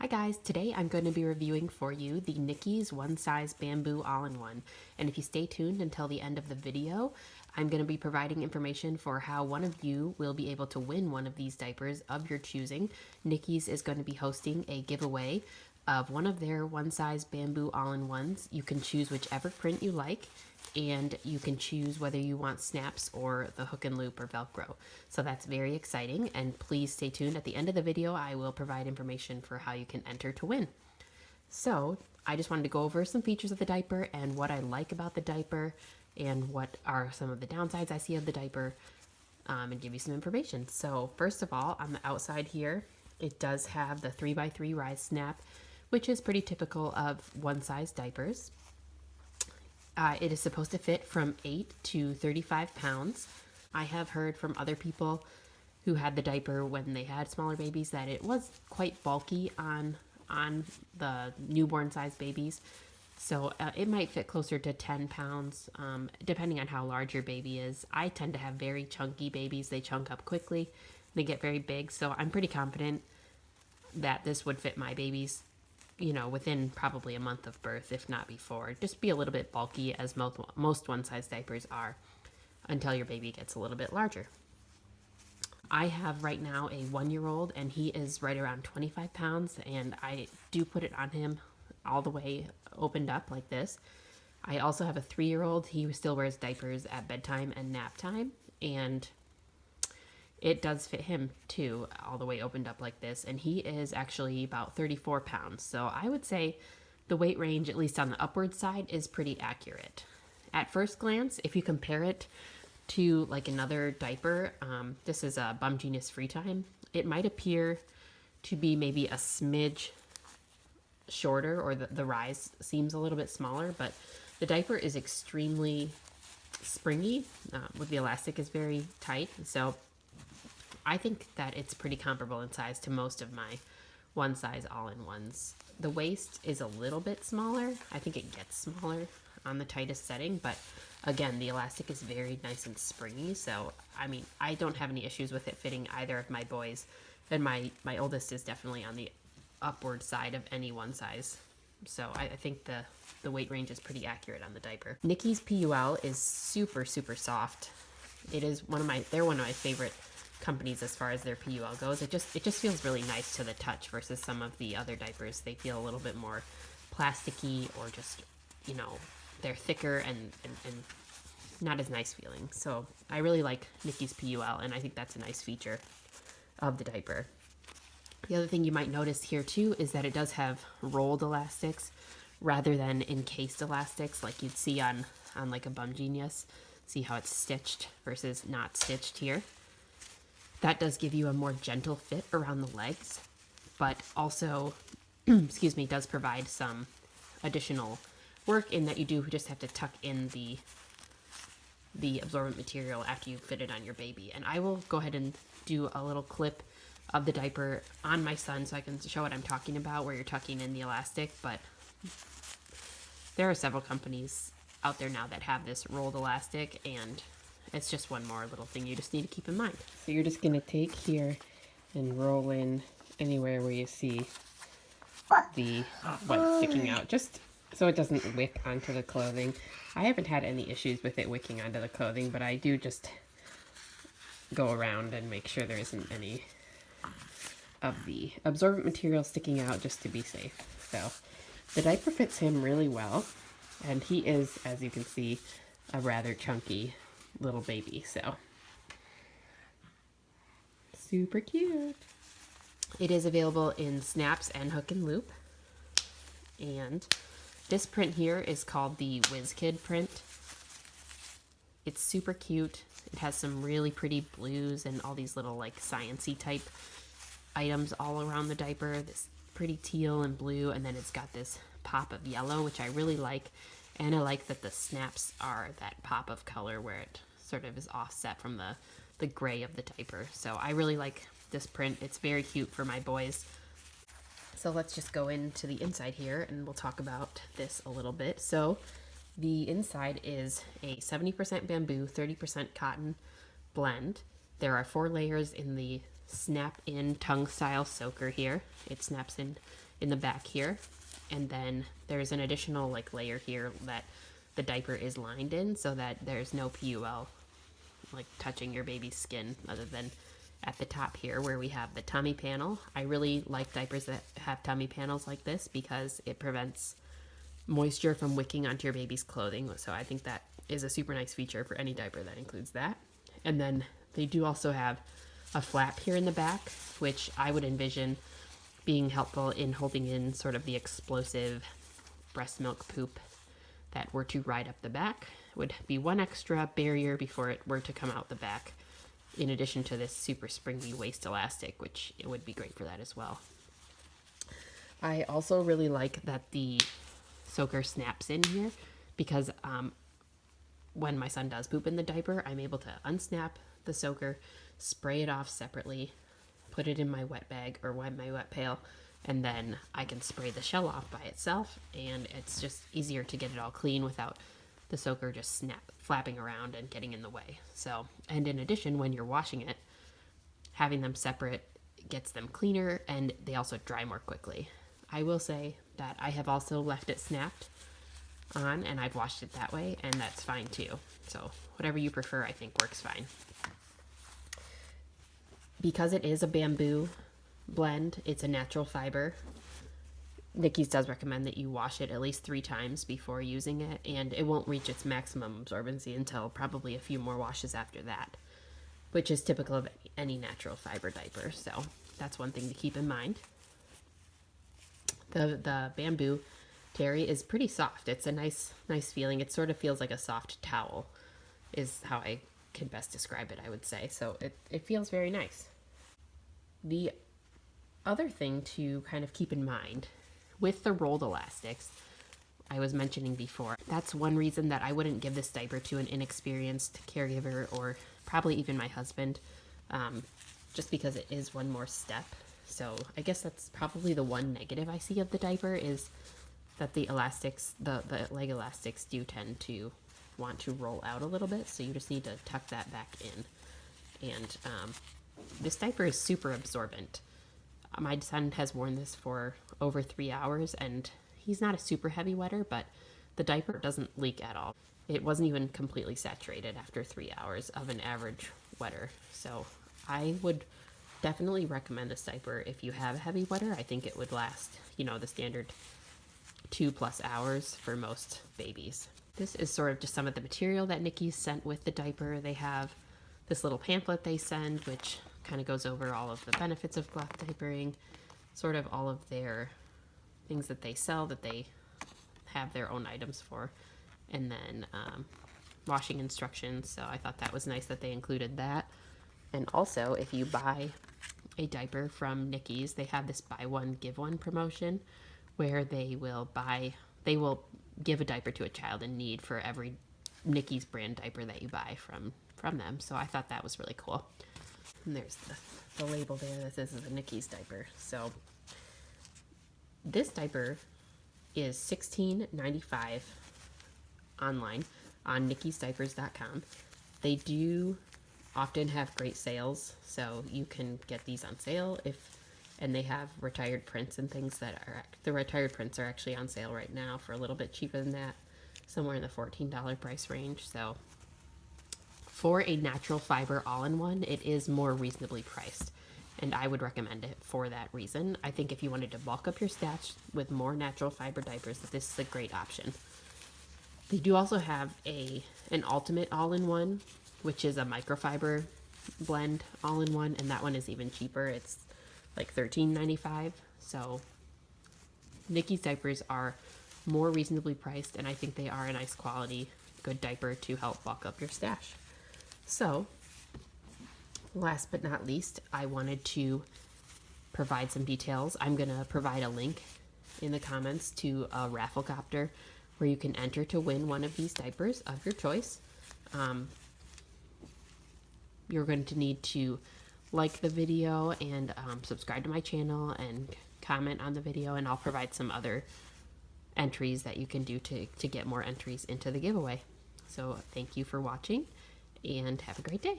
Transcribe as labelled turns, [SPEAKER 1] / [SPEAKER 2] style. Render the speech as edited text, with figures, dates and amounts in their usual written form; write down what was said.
[SPEAKER 1] Hi guys, today I'm going to be reviewing for you the Nicki's One Size Bamboo All-in-One. And if you stay tuned until the end of the video, I'm going to be providing information for how one of you will be able to win one of these diapers of your choosing. Nicki's is going to be hosting a giveaway of one of their One Size Bamboo All-in-Ones. You can choose whichever print you like, and you can choose whether you want snaps or the hook and loop or Velcro. So that's very exciting, and please stay tuned. At the end of the video, I will provide information for how you can enter to win. So I just wanted to go over some features of the diaper and what I like about the diaper and what are some of the downsides I see of the diaper, and give you some information. So first of all, on the outside here, it does have the 3x3 rise snap, which is pretty typical of one size diapers. It is supposed to fit from 8 to 35 pounds. I have heard from other people who had the diaper when they had smaller babies that it was quite bulky on the newborn size babies. So it might fit closer to 10 pounds, depending on how large your baby is. I tend to have very chunky babies. They chunk up quickly. They get very big. So I'm pretty confident that this would fit my babies, you know, within probably a month of birth, if not before. Just be a little bit bulky, as most one-size diapers are, until your baby gets a little bit larger. I have right now a 1-year-old, and he is right around 25 pounds, and I do put it on him all the way opened up like this. I also have a 3-year-old. He still wears diapers at bedtime and nap time, and it does fit him too, all the way opened up like this, and he is actually about 34 pounds. So I would say the weight range, at least on the upward side, is pretty accurate. At first glance, if you compare it to like another diaper, this is a Bum Genius Free Time, it might appear to be maybe a smidge shorter, or the rise seems a little bit smaller, but the diaper is extremely springy, with the elastic is very tight. So I think that it's pretty comparable in size to most of my one size all-in-ones. The waist is a little bit smaller. I think it gets smaller on the tightest setting, but again, the elastic is very nice and springy. So, I mean, I don't have any issues with it fitting either of my boys, and my oldest is definitely on the upward side of any one size. So I think the weight range is pretty accurate on the diaper. Nicki's PUL is super, super soft. It is they're one of my favorite companies as far as their PUL goes. It just feels really nice to the touch versus some of the other diapers. They feel a little bit more plasticky, or just, you know, they're thicker and not as nice feeling. So I really like Nicki's PUL, and I think that's a nice feature of the diaper. The other thing you might notice here too is that it does have rolled elastics rather than encased elastics like you'd see on like a Bum Genius. See how it's stitched versus not stitched here. That does give you a more gentle fit around the legs, but also, excuse me, does provide some additional work in that you do just have to tuck in the absorbent material after you fit it on your baby. And I will go ahead and do a little clip of the diaper on my son so I can show what I'm talking about, where you're tucking in the elastic. But there are several companies out there now that have this rolled elastic, and it's just one more little thing you just need to keep in mind. So you're just going to take here and roll in anywhere where you see the white sticking out, just so it doesn't wick onto the clothing. I haven't had any issues with it wicking onto the clothing, but I do just go around and make sure there isn't any of the absorbent material sticking out, just to be safe. So the diaper fits him really well, and he is, as you can see, a rather chunky little baby. So super cute. It is available in snaps and hook and loop, and this print here is called the Whiz Kid print. It's super cute. It has some really pretty blues and all these little like sciencey type items all around the diaper. This pretty teal and blue, and then it's got this pop of yellow, which I really like. And I like that the snaps are that pop of color where it sort of is offset from the gray of the diaper. So I really like this print. It's very cute for my boys. So let's just go into the inside here and we'll talk about this a little bit. So the inside is a 70% bamboo, 30% cotton blend. There are 4 layers in the snap-in tongue-style soaker here. It snaps in the back here, and then there's an additional like layer here that the diaper is lined in, so that there's no PUL like touching your baby's skin, other than at the top here where we have the tummy panel. I really like diapers that have tummy panels like this because it prevents moisture from wicking onto your baby's clothing. So I think that is a super nice feature for any diaper that includes that. And then they do also have a flap here in the back, which I would envision being helpful in holding in sort of the explosive breast milk poop that were to ride up the back. It would be one extra barrier before it were to come out the back, in addition to this super springy waist elastic, which it would be great for that as well. I also really like that the soaker snaps in here, because when my son does poop in the diaper, I'm able to unsnap the soaker, spray it off separately, put it in my wet bag or my wet pail, and then I can spray the shell off by itself, and it's just easier to get it all clean without the soaker just flapping around and getting in the way. So, and in addition, when you're washing it, having them separate gets them cleaner, and they also dry more quickly. I will say that I have also left it snapped on, and I've washed it that way, and that's fine too. So whatever you prefer, I think works fine. Because it is a bamboo blend, it's a natural fiber. Nicki's does recommend that you wash it at least 3 times before using it, and it won't reach its maximum absorbency until probably a few more washes after that, which is typical of any natural fiber diaper. So that's one thing to keep in mind. The bamboo terry is pretty soft. It's a nice feeling. It sort of feels like a soft towel is how I can best describe it, I would say. So it feels very nice. The other thing to kind of keep in mind with the rolled elastics, I was mentioning before, that's one reason that I wouldn't give this diaper to an inexperienced caregiver, or probably even my husband, just because it is one more step. So I guess that's probably the one negative I see of the diaper, is that the elastics, the leg elastics do tend to want to roll out a little bit, so you just need to tuck that back in. And this diaper is super absorbent. My son has worn this for over 3 hours, and he's not a super heavy wetter, but the diaper doesn't leak at all. It wasn't even completely saturated after 3 hours of an average wetter. So I would definitely recommend this diaper if you have a heavy wetter. I think it would last, the standard 2+ hours for most babies. This is sort of just some of the material that Nicki's sent with the diaper. They have this little pamphlet they send, which kind of goes over all of the benefits of cloth diapering, sort of all of their things that they sell that they have their own items for, and then washing instructions. So I thought that was nice that they included that. And also, if you buy a diaper from Nicki's, they have this buy one give one promotion, where they will give a diaper to a child in need for every Nicki's brand diaper that you buy from them. So I thought that was really cool. And there's the label there that says it's a Nicki's diaper. So this diaper is $16.95 online on nickisdiapers.com. They do often have great sales, so you can get these on sale and they have retired prints and things the retired prints are actually on sale right now for a little bit cheaper than that, somewhere in the $14 price range. So for a natural fiber all-in-one, it is more reasonably priced, and I would recommend it for that reason. I think if you wanted to bulk up your stash with more natural fiber diapers, this is a great option. They do also have an ultimate all-in-one, which is a microfiber blend all-in-one, and that one is even cheaper. It's like $13.95. So Nicki's diapers are more reasonably priced, and I think they are a nice quality, good diaper to help bulk up your stash. So last but not least, I wanted to provide some details. I'm going to provide a link in the comments to a Rafflecopter where you can enter to win one of these diapers of your choice. You're going to need to like the video and subscribe to my channel and comment on the video, and I'll provide some other entries that you can do to get more entries into the giveaway. So thank you for watching, and have a great day.